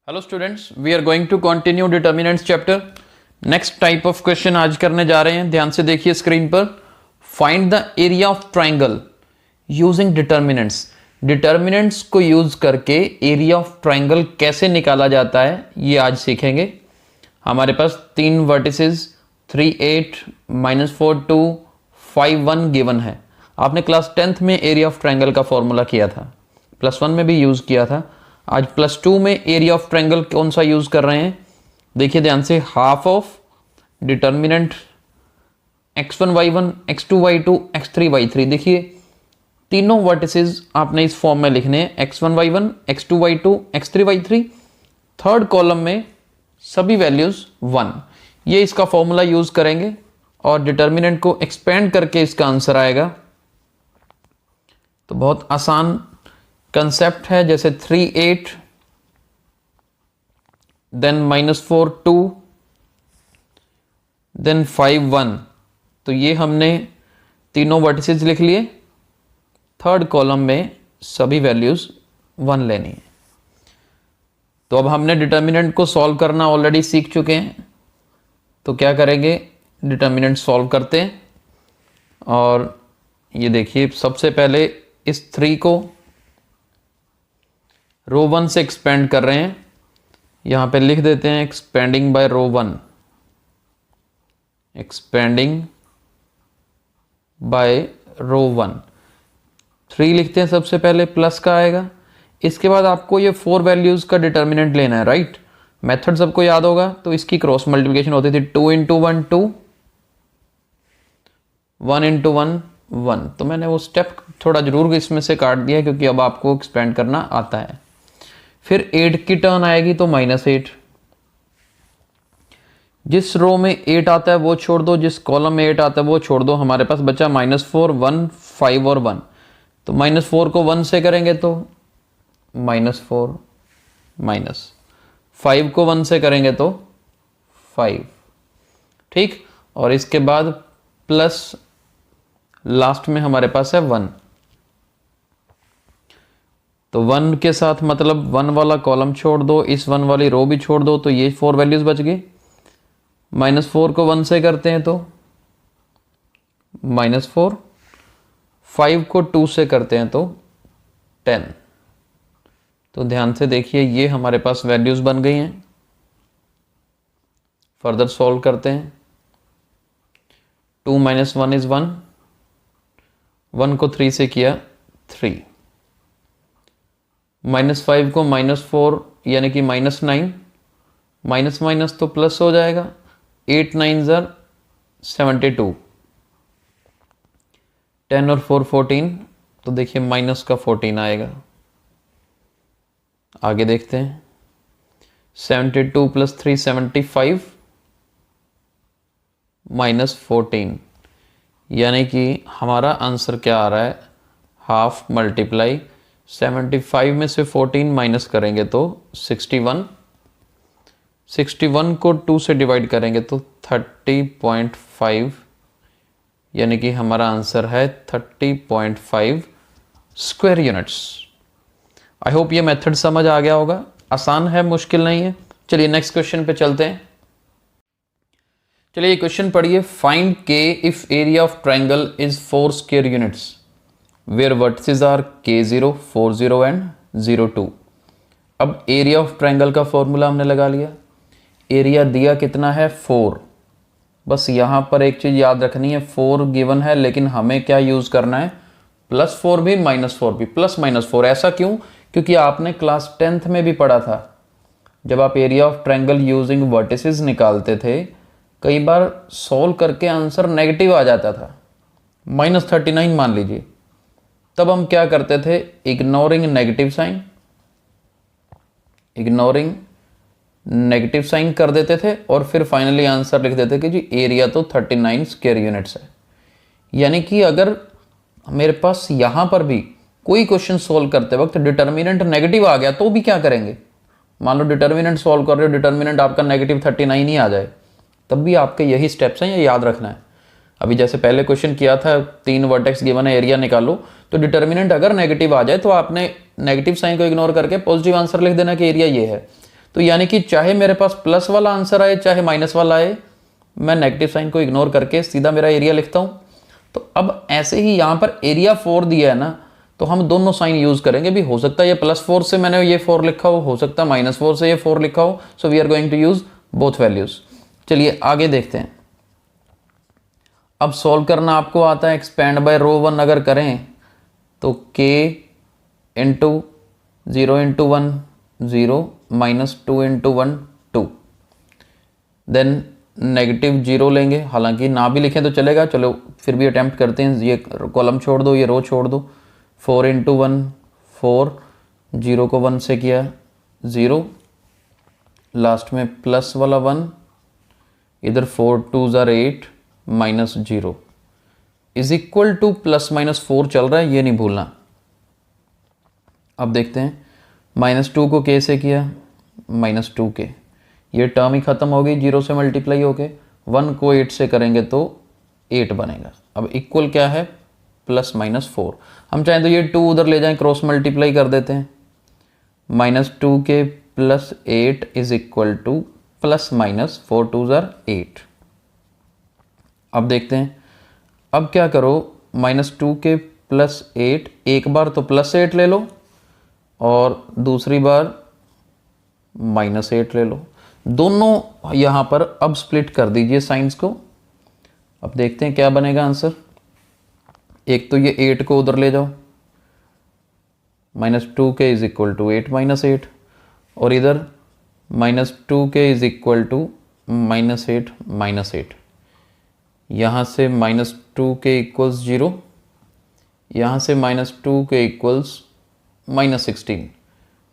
Hello students, we are going to continue determinants chapter. Next type of question आज करने जा रहे हैं। ध्यान से देखिए स्क्रीन पर। Find the area of triangle using determinants. Determinants को यूज करके एरिया ऑफ ट्राइंगल कैसे निकाला जाता है ये आज सीखेंगे। हमारे पास तीन वर्टिसेस 3 8 -4 2 5 1 गिवन है। आपने क्लास 10th में एरिया ऑफ ट्राइंगल का फॉर्मूला किया था, +1 में भी यूज किया था। आज +2 में एरिया ऑफ ट्राइंगल कौन सा यूज कर रहे हैं, देखिए ध्यान से। Half of determinant x1 y1 x2 y2 x3 y3। देखिए तीनों वर्टिसेस आपने इस फॉर्म में लिखने हैं, x1 y1 x2 y2 x3 y3। Third column में सभी वैल्यूज 1। ये इसका फॉर्मूला यूज करेंगे और डिटर्मिनेंट को एक्सपेंड करके इसका आंसर आएगा। तो बहुत आसान कंसेप्ट है, जैसे 3 8 देन -4 2 देन 5 1। तो ये हमने तीनों वर्टिसेस लिख लिए। थर्ड कॉलम में सभी वैल्यूज 1 लेनी है। तो अब हमने डिटर्मिनेंट को सॉल्व करना ऑलरेडी सीख चुके हैं। तो क्या करेंगे, डिटर्मिनेंट सॉल्व करते हैं। और ये देखिए सबसे पहले इस 3 को रो 1 से एक्सपेंड कर रहे हैं। यहां पे लिख देते हैं एक्सपेंडिंग बाय रो 1, एक्सपेंडिंग बाय रो 1। 3 लिखते हैं सबसे पहले, प्लस का आएगा। इसके बाद आपको ये 4 वैल्यूज का डिटर्मिनेंट लेना है, राइट। मेथड सबको याद होगा। तो इसकी क्रॉस मल्टीप्लिकेशन होती थी 2 × 1 2, 1 × 1 1। तो मैंने वो स्टेप थोड़ा जरूर इसमें से काट दिया क्योंकि अब आपको एक्सपेंड करना आता है। फिर 8 की टर्न आएगी तो -8। जिस रो में 8 आता है वो छोड़ दो, जिस कॉलम में 8 आता है वो छोड़ दो। हमारे पास बचा -4 1 5 और 1। तो -4 को 1 से करेंगे तो -4, -5 को 1 से करेंगे तो 5, ठीक। और इसके बाद प्लस लास्ट में हमारे पास है 1। तो 1 के साथ मतलब 1 वाला कॉलम छोड़ दो, इस 1 वाली रो भी छोड़ दो, तो ये 4 वैल्यूज बच गई। -4 को 1 से करते हैं तो -4, 5 को 2 से करते हैं तो 10। तो ध्यान से देखिए ये हमारे पास वैल्यूज बन गई हैं। फर्दर सॉल्व करते हैं। 2 - 1 इज 1, 1 को 3 से किया 3, -5 को -4 यानी कि -9, माइनस माइनस तो प्लस हो जाएगा। 8 9 72, 10 और 4 14। तो देखिए माइनस का 14 आएगा। आगे देखते हैं। 72 + 3 75 -14, यानी कि हमारा आंसर क्या आ रहा है, हाफ मल्टीप्लाई 75 में से 14 माइनस करेंगे तो 61, 61 को 2 से डिवाइड करेंगे तो 30.5, यानी कि हमारा आंसर है 30.5 स्क्वायर यूनिट्स। आई होप ये मेथड समझ आ गया होगा। आसान है, मुश्किल नहीं है। चलिए नेक्स्ट क्वेश्चन पे चलते हैं। चलिए ये क्वेश्चन पढ़िए। Find k if area of triangle is 4 square units where vertices are K0 4 0 and 0 2। अब एरिया ऑफ ट्राइंगल का फॉर्मूला हमने लगा लिया। एरिया दिया कितना है, 4। बस यहां पर एक चीज याद रखनी है, 4 गिवन है लेकिन हमें क्या यूज करना है, +4 भी -4 भी, प्लस -4। ऐसा क्यों, क्योंकि आपने क्लास 10th में भी पढ़ा था। जब आप area of triangle using vertices निकालते थे, कई बार सॉल्व करके आंसर नेगेटिव आ जाता था, -39 मान लीजिए। तब हम क्या करते थे, इग्नोरिंग नेगेटिव साइन कर देते थे और फिर फाइनली आंसर लिख देते कि जी एरिया तो 39 स्क्वायर यूनिट्स है। यानी कि अगर मेरे पास यहां पर भी कोई क्वेश्चन सॉल्व करते वक्त डिटर्मिनेंट नेगेटिव आ गया तो भी क्या करेंगे। मान लो डिटर्मिनेंट सॉल्व कर रहे हो, डिटर्मिनेंट आपका -39 ही आ जाए, तब भी आपके यही स्टेप्स हैं, ये याद रखना है। अभी जैसे पहले क्वेश्चन किया था, 3 वर्टेक्स गिवन है, एरिया निकालो, तो डिटर्मिनेंट अगर नेगेटिव आ जाए तो आपने नेगेटिव साइन को इग्नोर करके पॉजिटिव आंसर लिख देना कि एरिया ये है। तो यानी कि चाहे मेरे पास प्लस वाला आंसर आए चाहे माइनस वाला आए, मैं नेगेटिव साइन को इग्नोर करके सीधा मेरा एरिया लिखता हूँ। तो अब ऐसे ही यहाँ पर एरिया 4 दिया है ना, तो हम दोनों साइन यूज करेंगे भी। हो सकता है ये +4 से मैंने ये 4 लिखा हो सकता है -4 से ये 4 लिखा हो। So we are going to use both values. चलिए आगे देखते हैं। अब सॉल्व करना आपको आता है। एक्सपेंड बाय रो 1 अगर करें तो k into 0 into 1 0 -2 into 1 2, then -0 लेंगे। हालांकि ना भी लिखें तो चलेगा, चलो फिर भी अटेम्प्ट करते हैं। ये कॉलम छोड़ दो, ये रो छोड़ दो। 4 इंटू 1 4, 0 को 1 से किया 0, लास्ट में प्लस वाला 1, इधर 4 2 ज़ार 8 -0 इज इक्वल टू +-4 चल रहा है, ये नहीं भूलना। अब देखते हैं, -2 को k से किया -2k, ये टर्म ही खत्म हो गई 0 से मल्टीप्लाई होके। 1 को 8 से करेंगे तो 8 बनेगा। अब इक्वल क्या है, +-4। हम चाहें तो ये 2 उधर ले जाएं, क्रॉस मल्टीप्लाई कर देते हैं। -2k + 8 इज इक्वल टू +-4 2 ज़ार 8। अब देखते हैं, अब क्या करो, -2k + 8, एक बार तो +8 ले लो और दूसरी बार -8 ले लो। दोनों यहाँ पर अब स्प्लिट कर दीजिए साइंस को। अब देखते हैं क्या बनेगा आंसर। एक तो ये 8 को उधर ले जाओ, -2k इज इक्वल टू 8 -8, और इधर -2k इज इक्वल टू -8 -8। यहाँ से -2k इक्वल्स 0, यहाँ से -2k इक्वल्स -16।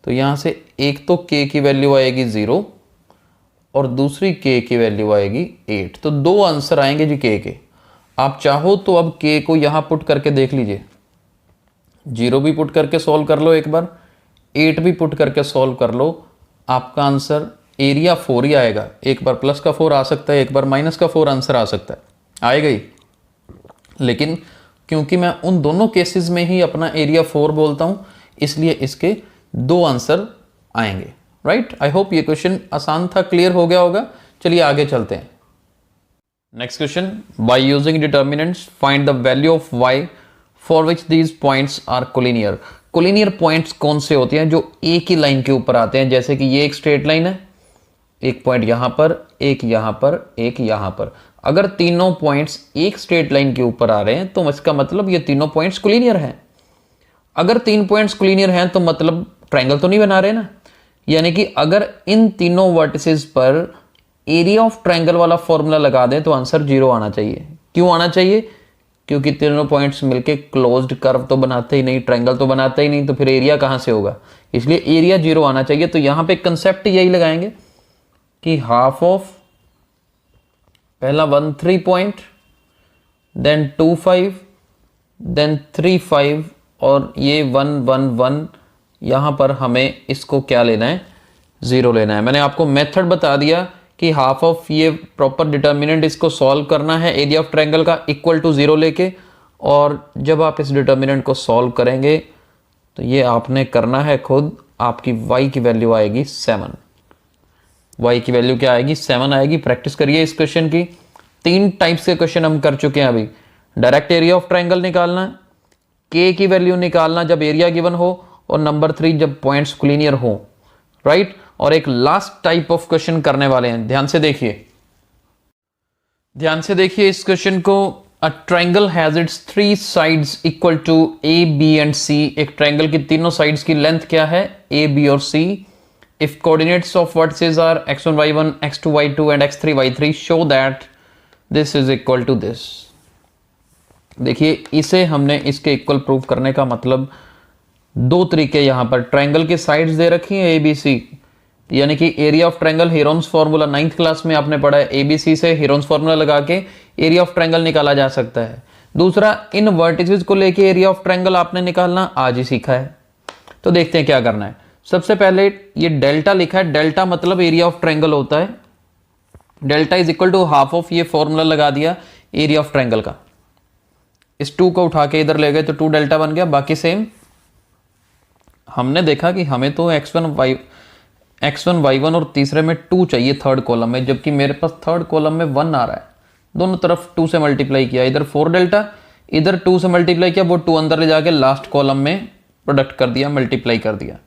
तो यहाँ से एक तो k की वैल्यू आएगी 0 और दूसरी k की वैल्यू आएगी 8। तो दो आंसर आएंगे जी k के। आप चाहो तो अब k को यहाँ पुट करके देख लीजिए। 0 भी पुट करके सॉल्व कर लो एक बार, 8 भी पुट करके सॉल्व कर लो। आपका आंसर एरिया 4 ही आएगा। एक बार प्लस का 4 आ सकता है, एक बार माइनस का 4 आंसर आ सकता है, आएगा ही। लेकिन क्योंकि मैं उन दोनों केसेस में ही अपना एरिया 4 बोलता हूँ, इसलिए इसके दो आंसर आएंगे। राइट, आई होप ये क्वेश्चन आसान था, क्लियर हो गया होगा। चलिए आगे चलते हैं। Next question, by using determinants find the value of y for which these points are collinear. Collinear points कौन से होते हैं, जो एक ही लाइन के ऊपर आते हैं। जैसे कि ये एक स्ट्रेट लाइन है, एक पॉइंट यहां पर, एक यहां पर, एक यहां पर। अगर तीनों पॉइंट्स एक स्ट्रेट लाइन के ऊपर आ रहे हैं तो इसका मतलब ये तीनों पॉइंट्स कोलिनियर हैं। अगर 3 पॉइंट्स कोलिनियर हैं तो मतलब ट्रायंगल तो नहीं बना रहे ना। यानी कि अगर इन तीनों वर्टिसेस पर एरिया ऑफ ट्रायंगल वाला फॉर्मूला लगा दें तो आंसर 0 आना चाहिए। क्यों आना चाहिए? क्योंकि तीनों पॉइंट्स मिलके क्लोज्ड कर्व तो बनाते ही नहीं, ट्रायंगल तो बनाते ही नहीं, तो फिर एरिया कहां से होगा। इसलिए एरिया 0 आना चाहिए। तो यहां पे कंसेप्ट यही लगाएंगे कि हाफ ऑफ पहला 1 3 पॉइंट, देन 2 5, देन 3 5, और ये 1 1 1। यहां पर हमें इसको क्या लेना है, 0 लेना है। मैंने आपको मेथड बता दिया कि हाफ ऑफ ये प्रॉपर डिटर्मिनेंट इसको सॉल्व करना है एरिया ऑफ ट्रायंगल का इक्वल टू 0 लेके। और जब आप इस डिटर्मिनेंट को सॉल्व करेंगे तो ये आपने करना है खुद। आपकी y की वैल्यू आएगी 7। y की वैल्यू क्या आएगी, 7 आएगी। प्रैक्टिस करिए इस क्वेश्चन की। 3 टाइप्स के क्वेश्चन हम कर चुके हैं अभी। डायरेक्ट एरिया ऑफ ट्रायंगल निकालना, k की वैल्यू निकालना जब एरिया गिवन हो, और नंबर 3 जब पॉइंट्स कोलिनियर हो। राइट, और एक लास्ट टाइप ऑफ क्वेश्चन करने वाले हैं। ध्यान से देखिए, ध्यान से देखिए इस क्वेश्चन को। A triangle has its 3 sides equal to a, b and c। एक ट्रायंगल की तीनों साइड्स की लेंथ क्या है, a, b और c। If coordinates of vertices are x1 y1, x2 y2 and x3 y3, show that this is equal to this. देखिए, इसे हमने इसके इक्वल प्रूव करने का मतलब 2 तरीके। यहां पर ट्रायंगल की साइड्स दे रखी हैं a, b, c, यानी कि area of triangle Heron's formula 9th class में आपने पढ़ा है। ABC से हेरोन्स फार्मूला लगा के एरिया ऑफ ट्रायंगल निकाला जा सकता है। दूसरा, इन वर्टिसेस को लेके एरिया ऑफ ट्रायंगल आपने निकालना आज ही सीखा है। तो देखते हैं क्या करना है। सबसे पहले ये डेल्टा लिखा है, डेल्टा मतलब एरिया ऑफ ट्रायंगल होता है। Delta is equal to half of, ये फॉर्मूला लगा दिया एरिया ऑफ ट्रायंगल का। इस 2 को उठा के इधर ले गए तो 2 डेल्टा बन गया। बाकी सेम। हमने देखा कि हमें तो x1 y x1 y1 और तीसरे में 2 चाहिए थर्ड कॉलम में, जबकि मेरे पास थर्ड कॉलम में 1 आ रहा है। दोनों तरफ 2 से मल्टीप्लाई किया, इधर 4 डेल्टा, इधर 2 से मल्टीप्लाई किया, वो 2 अंदर ले जाके लास्ट कॉलम में प्रोडक्ट कर दिया, मल्टीप्लाई कर दिया।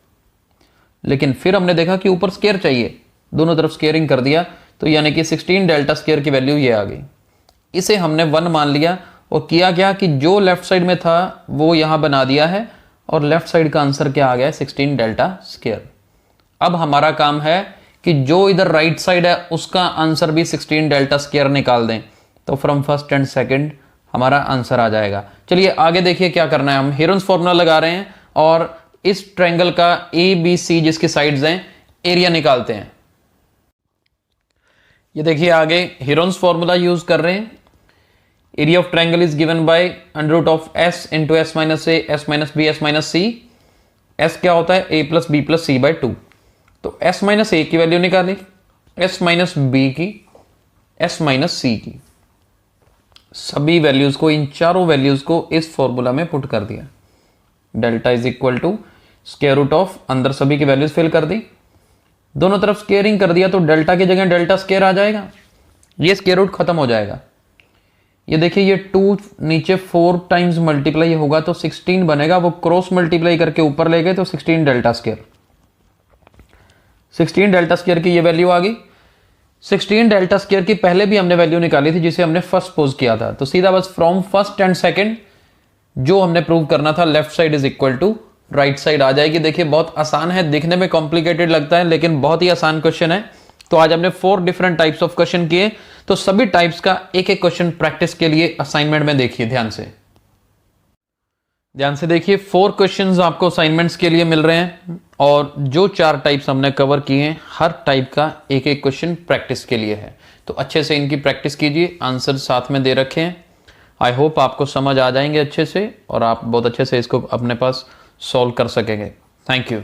लेकिन फिर हमने देखा कि ऊपर स्केयर चाहिए, दोनों तरफ स्केयरिंग कर दिया, तो यानी कि 16 डेल्टा स्केयर की वैल्यू ये आ गई। इसे हमने 1 मान लिया और किया क्या कि जो लेफ्ट साइड में था वो यहाँ बना दिया है और लेफ्ट साइड का आंसर क्या आ गया है 16 डेल्टा स्केयर। अब हमारा काम है कि जो इधर राइट साइड है उसका आंसर भी 16 डेल्टा स्केयर निकाल दें, तो फ्रॉम फर्स्ट एंड सेकंड हमारा आंसर आ जाएगा। चलिए आगे देखिए क्या करना है। हम हीरोन्स फॉर्मूला लगा रहे हैं और इस ट्रायंगल का ए बी सी जिसकी साइड्स हैं एरिया निकालते हैं। ये देखिए आगे हीरोन्स फॉर्मूला यूज कर रहे हैं। Area of triangle is given by under root of s into s minus a s minus b s minus c. S क्या होता है? A plus b plus c by 2। तो एस माइनस ए की value निकाली, s minus b की, s minus c की, सभी values को, इन चारों वैल्यूज को इस फॉर्मूला में पुट कर दिया। Delta is equal to square root of, अंदर सभी की वैल्यूज फिल कर दी, दोनों तरफ स्केयरिंग कर दिया, तो डेल्टा की जगह डेल्टा स्केयर आ जाएगा, ये स्केयर रूट खत्म हो जाएगा। ये देखिए ये 2 नीचे 4 टाइम्स मल्टीप्लाई होगा तो 16 बनेगा, वो क्रॉस मल्टीप्लाई करके ऊपर ले गए तो 16 डेल्टा स्केयर। 16 डेल्टा स्केयर की ये वैल्यू आ गई। 16 डेल्टा स्केयर की पहले भी हमने वैल्यू निकाली थी जिसे हमने फर्स्ट पोज किया था, तो सीधा बस फ्रॉम फर्स्ट एंड सेकंड जो हमने प्रूव करना था left side is equal to right side आ जाएगी। देखिए बहुत आसान है, दिखने में कॉम्प्लिकेटेड लगता है लेकिन बहुत ही आसान क्वेश्चन है। तो आज हमने 4 डिफरेंट टाइप्स ऑफ क्वेश्चन किए, तो सभी टाइप्स का एक एक क्वेश्चन प्रैक्टिस के लिए असाइनमेंट में देखिए ध्यान से देखिए। 4 क्वेश्चंस आपको असाइनमेंट्स के लिए मिल रहे हैं और जो 4 टाइप्स हमने कवर किए हैं हर टाइप का एक एक क्वेश्चन प्रैक्टिस के लिए है, तो अच्छे से इनकी प्रैक्टिस कीजिए। आंसर साथ में दे रखे हैं, आई होप आपको समझ आ जाएंगे अच्छे से और आप बहुत अच्छे से इसको अपने पास सॉल्व कर सकेंगे। Thank you.